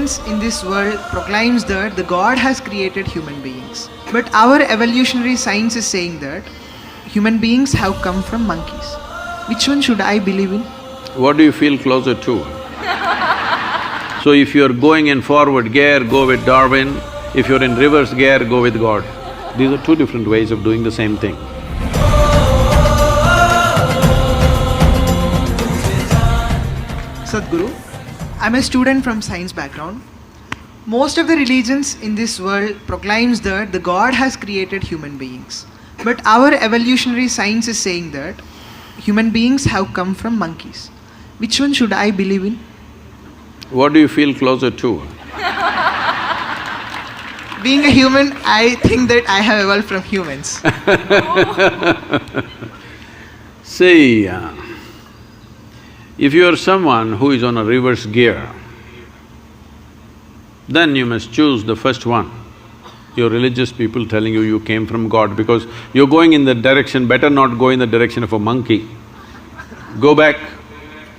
religions in this world proclaims that the God has created human beings. But our evolutionary science is saying that human beings have come from monkeys. Which one should I believe in? What do you feel closer to? So if you're going in forward gear, go with Darwin. If you're in reverse gear, go with God. These are two different ways of doing the same thing. Sadhguru, I'm a student from science background. Most of the religions in this world proclaims that the God has created human beings. But our evolutionary science is saying that human beings have come from monkeys. Which one should I believe in? What do you feel closer to? Being a human, I think that I have evolved from humans. See, if you are someone who is on a reverse gear, then you must choose the first one. Your religious people telling you came from God because you're going in that direction, better not go in the direction of a monkey. Go back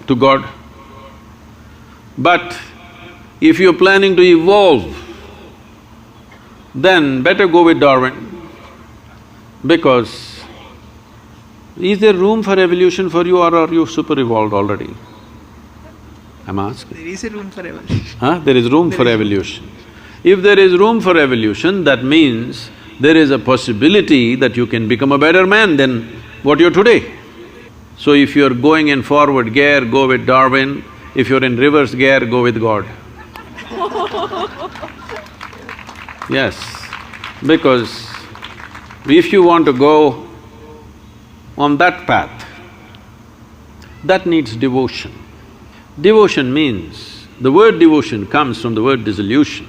to God. But if you're planning to evolve, then better go with Darwin, because is there room for evolution for you or are you super evolved already? I'm asking. There is a room for evolution. There is room for evolution. If there is room for evolution, that means there is a possibility that you can become a better man than what you're today. So if you're going in forward gear, go with Darwin. If you're in reverse gear, go with God. Yes, because if you want to go on that path, that needs devotion. Devotion means, the word devotion comes from the word dissolution.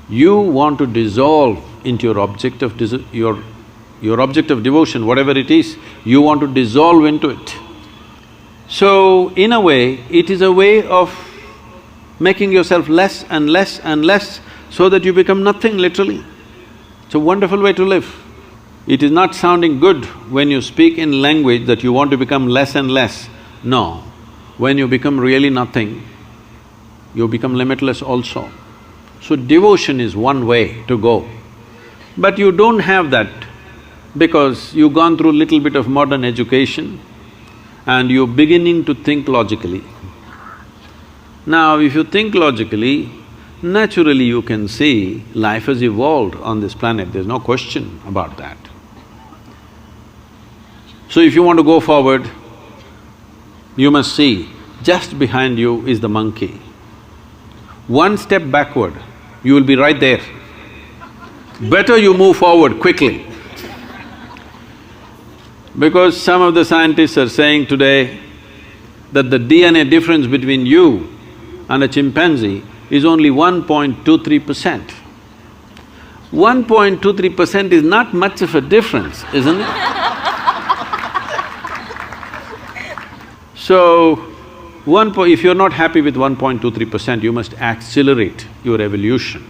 You want to dissolve into your object of your object of devotion, whatever it is, you want to dissolve into it. So, in a way, it is a way of making yourself less and less and less so that you become nothing, literally. It's a wonderful way to live. It is not sounding good when you speak in language that you want to become less and less. No, when you become really nothing, you become limitless also. So devotion is one way to go. But you don't have that because you've gone through little bit of modern education and you're beginning to think logically. Now, if you think logically, naturally you can see life has evolved on this planet, there's no question about that. So if you want to go forward, you must see, just behind you is the monkey. One step backward, you will be right there. Better you move forward quickly. Because some of the scientists are saying today that the DNA difference between you and a chimpanzee is only 1.23%. 1.23% is not much of a difference, isn't it? So, if you're not happy with 1.23%, you must accelerate your evolution.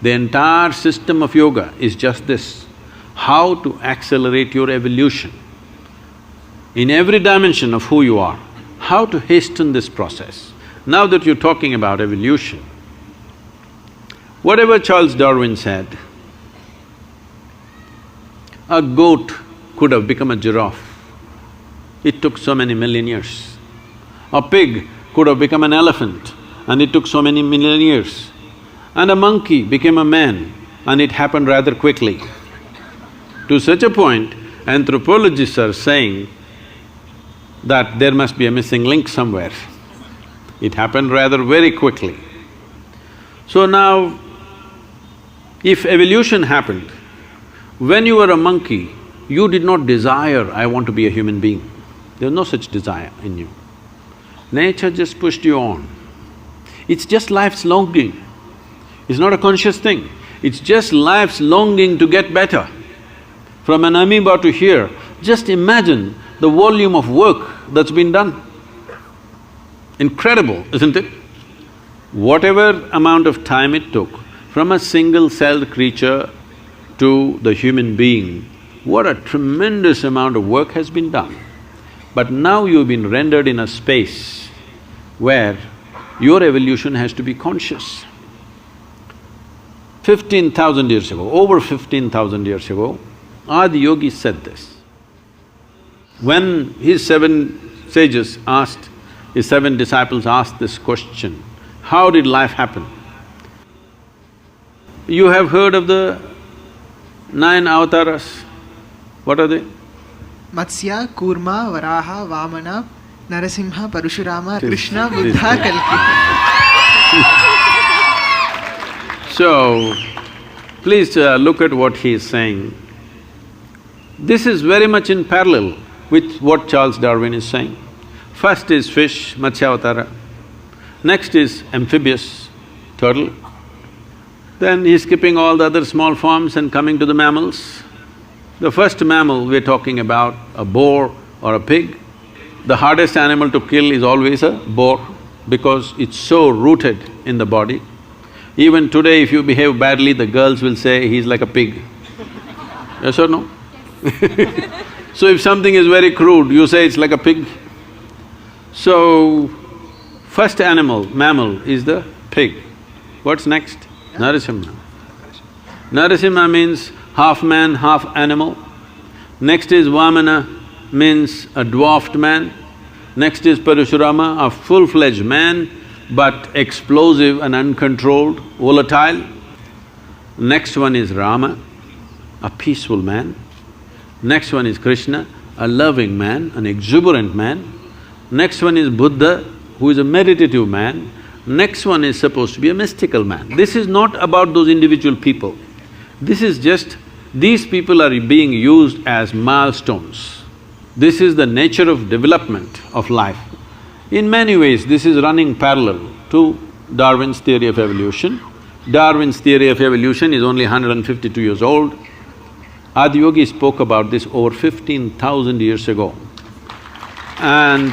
The entire system of yoga is just this, how to accelerate your evolution. In every dimension of who you are, how to hasten this process. Now that you're talking about evolution, whatever Charles Darwin said, a goat could have become a giraffe. It took so many million years. A pig could have become an elephant and it took so many million years. And a monkey became a man and it happened rather quickly. To such a point, anthropologists are saying that there must be a missing link somewhere. It happened rather very quickly. So now, if evolution happened, when you were a monkey, you did not desire, I want to be a human being. There was no such desire in you. Nature just pushed you on. It's just life's longing. It's not a conscious thing. It's just life's longing to get better. From an amoeba to here, just imagine the volume of work that's been done. Incredible, isn't it? Whatever amount of time it took, from a single-celled creature to the human being, what a tremendous amount of work has been done. But now you've been rendered in a space where Your evolution has to be conscious. 15,000 years ago, over 15,000 years ago, Adi Yogi said this. When his seven sages asked, his seven disciples asked this question, how did life happen? You have heard of the 9 avatars. What are they? Matsya, Kurma, Varaha, Vamana, Narasimha, Parashurama, Krishna, Buddha, Kalki. So, please look at what he is saying. This is very much in parallel with what Charles Darwin is saying. First is fish, Matsyavatara. Next is amphibious, turtle. Then he's skipping all the other small forms and coming to the mammals. The first mammal we're talking about, a boar or a pig. The hardest animal to kill is always a boar because it's so rooted in the body. Even today if you behave badly, the girls will say, he's like a pig. Yes or no? So if something is very crude, you say it's like a pig. So, first mammal is the pig. What's next? Narasimha. Narasimha means half man, half animal. Next is Vamana, means a dwarfed man. Next is Parashurama, a full-fledged man, but explosive and uncontrolled, volatile. Next one is Rama, a peaceful man. Next one is Krishna, a loving man, an exuberant man. Next one is Buddha, who is a meditative man. Next one is supposed to be a mystical man. This is not about those individual people. This is just… these people are being used as milestones. This is the nature of development of life. In many ways, this is running parallel to Darwin's theory of evolution. Darwin's theory of evolution is only 152 years old. Adi Yogi spoke about this over 15,000 years ago. And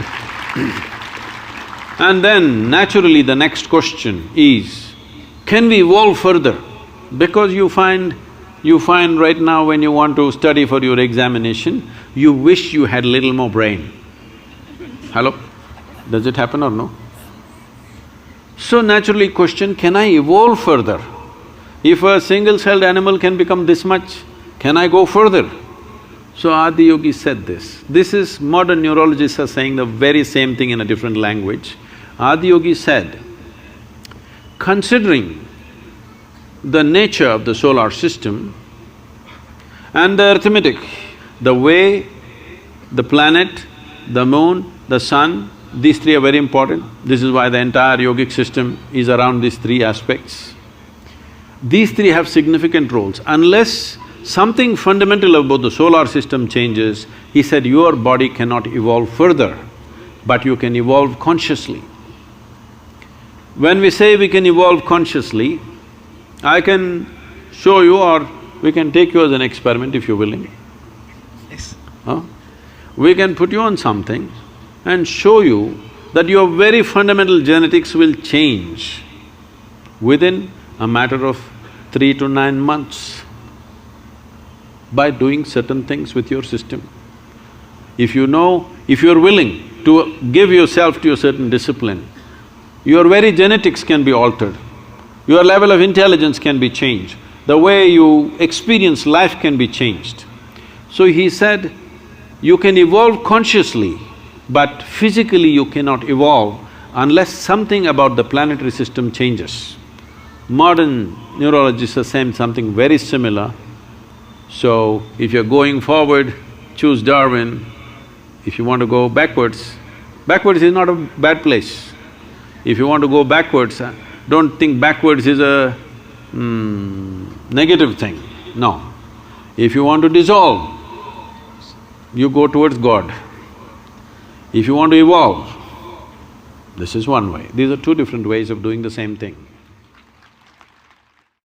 then naturally the next question is, can we evolve further? Because you find right now when you want to study for your examination, you wish you had little more brain. Hello? Does it happen or no? So naturally question, can I evolve further? If a single-celled animal can become this much, can I go further? So Adi Yogi said this. This is… modern neurologists are saying the very same thing in a different language. Adi Yogi said, considering the nature of the solar system and the arithmetic, the way the planet, the moon, the sun, these three are very important. This is why the entire yogic system is around these three aspects. These three have significant roles. Unless something fundamental about the solar system changes, he said, your body cannot evolve further, but you can evolve consciously. When we say we can evolve consciously, I can show you or we can take you as an experiment if you're willing. Yes. We can put you on something and show you that your very fundamental genetics will change within a matter of 3 to 9 months by doing certain things with your system. If you're willing to give yourself to a certain discipline, your very genetics can be altered, your level of intelligence can be changed, the way you experience life can be changed. So he said, you can evolve consciously, but physically you cannot evolve unless something about the planetary system changes. Modern neurologists are saying something very similar. So, if you're going forward, choose Darwin. If you want to go backwards is not a bad place. If you want to go backwards, don't think backwards is a negative thing, no. If you want to dissolve, you go towards God. If you want to evolve, this is one way. These are two different ways of doing the same thing.